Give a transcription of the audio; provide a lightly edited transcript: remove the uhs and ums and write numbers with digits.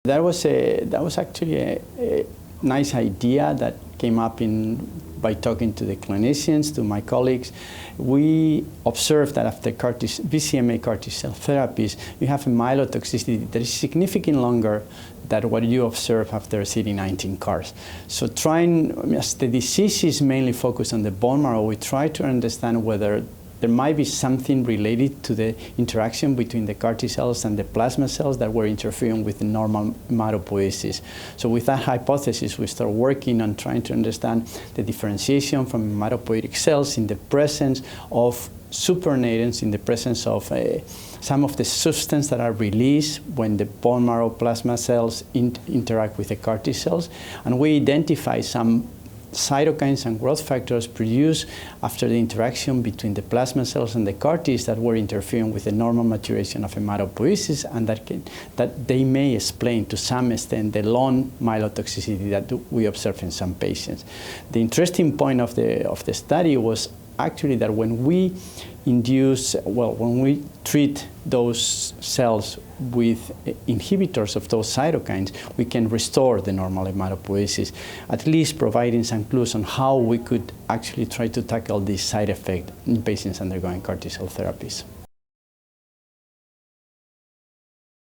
That was actually a nice idea that came up by talking to the clinicians, to my colleagues. We observed that after BCMA CAR T-cell therapies, you have a myelotoxicity that is significantly longer than what you observe after CD19 CARs. So as the disease is mainly focused on the bone marrow, we try to understand whether there might be something related to the interaction between the CAR T cells and the plasma cells that were interfering with the normal hematopoiesis. So with that hypothesis, we start working on trying to understand the differentiation from hematopoietic cells in the presence of supernatants, in the presence of some of the substances that are released when the bone marrow plasma cells interact with the CAR T cells. And we identify some cytokines and growth factors produced after the interaction between the plasma cells and the CAR Ts that were interfering with the normal maturation of hematopoiesis, and that they may explain to some extent the long myelotoxicity that we observe in some patients. The interesting point of the study was actually that when we treat those cells with inhibitors of those cytokines, we can restore the normal hematopoiesis, at least providing some clues on how we could actually try to tackle this side effect in patients undergoing CAR T-cell therapies.